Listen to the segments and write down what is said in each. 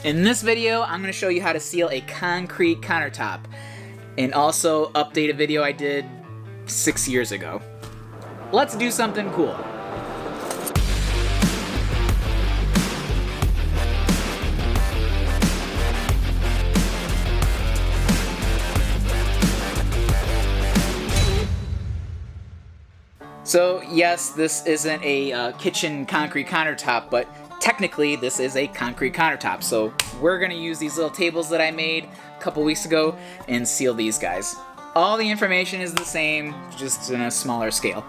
In this video, I'm going to show you how to seal a concrete countertop, and also update a video I did 6 years ago. Let's do something cool. So yes, this isn't a kitchen concrete countertop, but technically this is a concrete countertop. So we're gonna use these little tables that I made a couple weeks ago and seal these guys. All the information is the same, just in a smaller scale.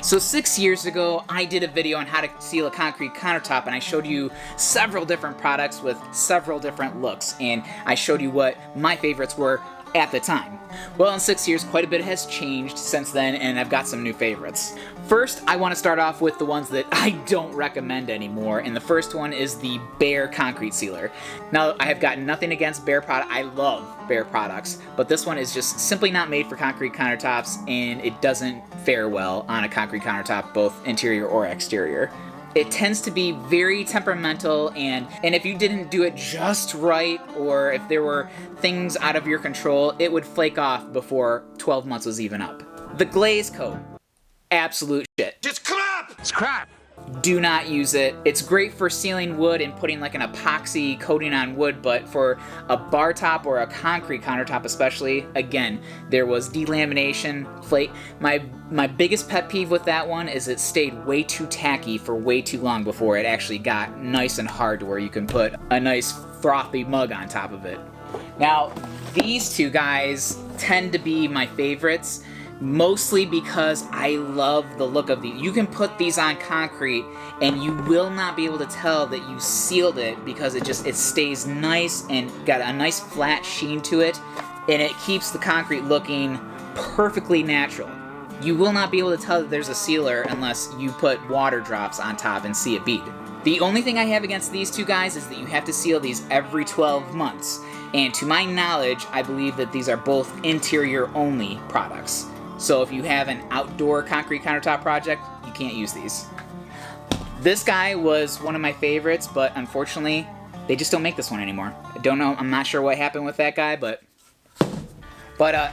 So 6 years ago, I did a video on how to seal a concrete countertop, and I showed you several different products with several different looks, and I showed you what my favorites were at the time. Well, in 6 years, quite a bit has changed since then, and I've got some new favorites. First, I want to start off with the ones that I don't recommend anymore, and the first one is the Behr concrete sealer. Now, I have got nothing against Behr product. I love Behr products, but this one is just simply not made for concrete countertops, and it doesn't fare well on a concrete countertop, both interior or exterior. It tends to be very temperamental, and if you didn't do it just right, or if there were things out of your control, it would flake off before 12 months was even up. The glaze coat, absolute shit. Just crap! It's crap! Do not use it. It's great for sealing wood and putting like an epoxy coating on wood, but for a bar top or a concrete countertop especially, again, there was delamination, flake. My biggest pet peeve with that one is it stayed way too tacky for way too long before it actually got nice and hard to where you can put a nice frothy mug on top of it. Now, these two guys tend to be my favorites, mostly because I love the look of these. You can put these on concrete and you will not be able to tell that you sealed it because it stays nice and got a nice flat sheen to it, and it keeps the concrete looking perfectly natural. You will not be able to tell that there's a sealer unless you put water drops on top and see it bead. The only thing I have against these two guys is that you have to seal these every 12 months. And to my knowledge, I believe that these are both interior only products. So if you have an outdoor concrete countertop project, you can't use these. This guy was one of my favorites, but unfortunately, they just don't make this one anymore. I don't know, I'm not sure what happened with that guy, but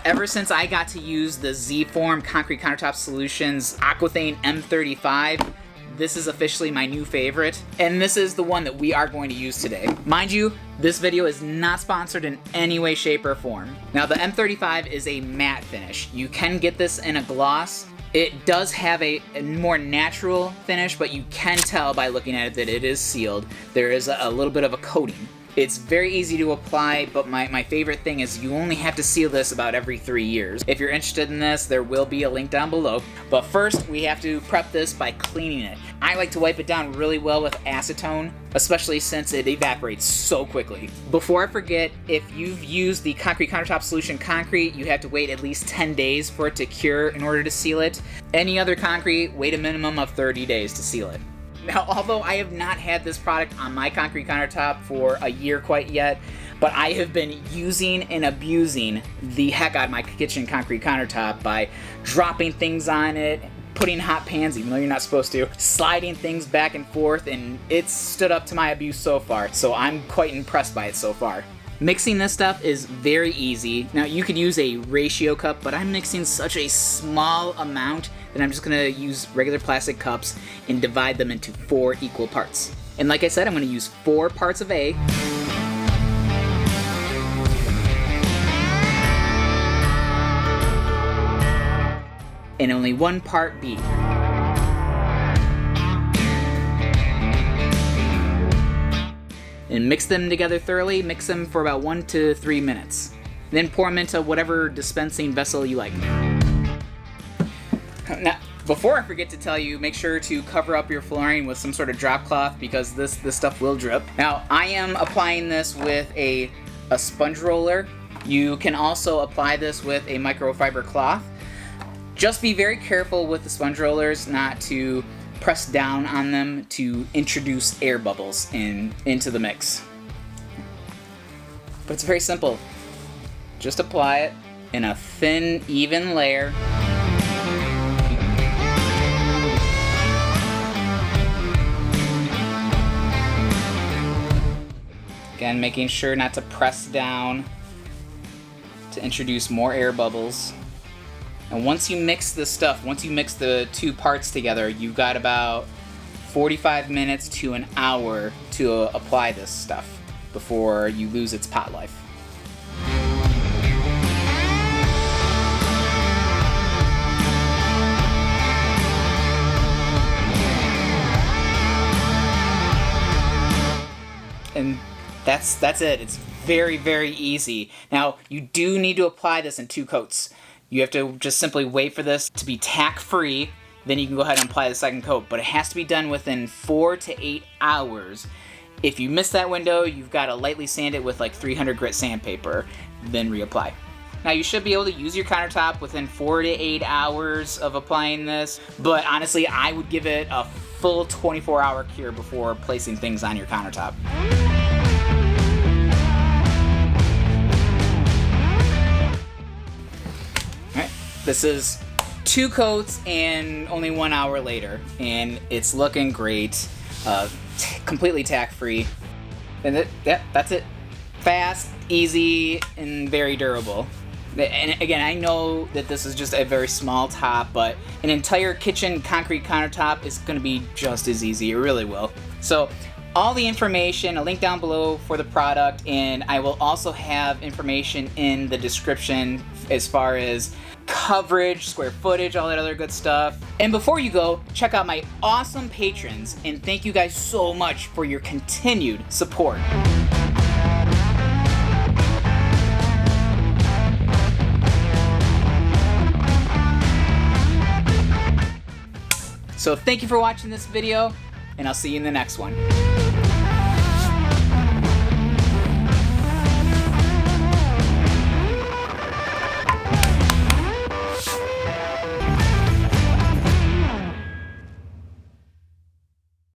ever since I got to use the Z-Form Concrete Countertop Solutions Aqua-Thane M35, this is officially my new favorite, and this is the one that we are going to use today. Mind you, this video is not sponsored in any way, shape, or form. Now, the M35 is a matte finish. You can get this in a gloss. It does have a more natural finish, but you can tell by looking at it that it is sealed. There is a little bit of a coating. It's very easy to apply, but my favorite thing is you only have to seal this about every 3 years. If you're interested in this, there will be a link down below. But first, we have to prep this by cleaning it. I like to wipe it down really well with acetone, especially since it evaporates so quickly. Before I forget, if you've used the Concrete Countertop Solution Concrete, you have to wait at least 10 days for it to cure in order to seal it. Any other concrete, wait a minimum of 30 days to seal it. Now, although I have not had this product on my concrete countertop for a year quite yet, but I have been using and abusing the heck out of my kitchen concrete countertop by dropping things on it, putting hot pans even though you're not supposed to, sliding things back and forth, and it's stood up to my abuse so far, so I'm quite impressed by it so far. Mixing this stuff is very easy. Now, you could use a ratio cup, but I'm mixing such a small amount that I'm just gonna use regular plastic cups and divide them into 4 equal parts. And like I said, I'm gonna use 4 parts of A, and only 1 part B. And mix them together thoroughly. Mix them for about 1 to 3 minutes. Then pour them into whatever dispensing vessel you like. Now, before I forget to tell you, make sure to cover up your flooring with some sort of drop cloth because this stuff will drip. Now, I am applying this with a sponge roller. You can also apply this with a microfiber cloth. Just be very careful with the sponge rollers not to press down on them to introduce air bubbles into the mix. But it's very simple. Just apply it in a thin, even layer. Again, making sure not to press down to introduce more air bubbles. And once you mix this stuff, once you mix the two parts together, you've got about 45 minutes to an hour to apply this stuff before you lose its pot life. And that's it. It's very, very easy. Now, you do need to apply this in 2 coats. You have to just simply wait for this to be tack-free, then you can go ahead and apply the second coat. But it has to be done within 4 to 8 hours. If you miss that window, you've got to lightly sand it with like 300 grit sandpaper, then reapply. Now, you should be able to use your countertop within 4 to 8 hours of applying this, but honestly, I would give it a full 24-hour cure before placing things on your countertop. Alright, this is 2 coats and only 1 hour later, and it's looking great. Completely tack-free. And that's it. Fast, easy, and very durable. And again, I know that this is just a very small top, but an entire kitchen concrete countertop is going to be just as easy. It really will. So all the information, a link down below for the product, and I will also have information in the description as far as coverage, square footage, all that other good stuff. And before you go, check out my awesome patrons, and thank you guys so much for your continued support. So thank you for watching this video, and I'll see you in the next one.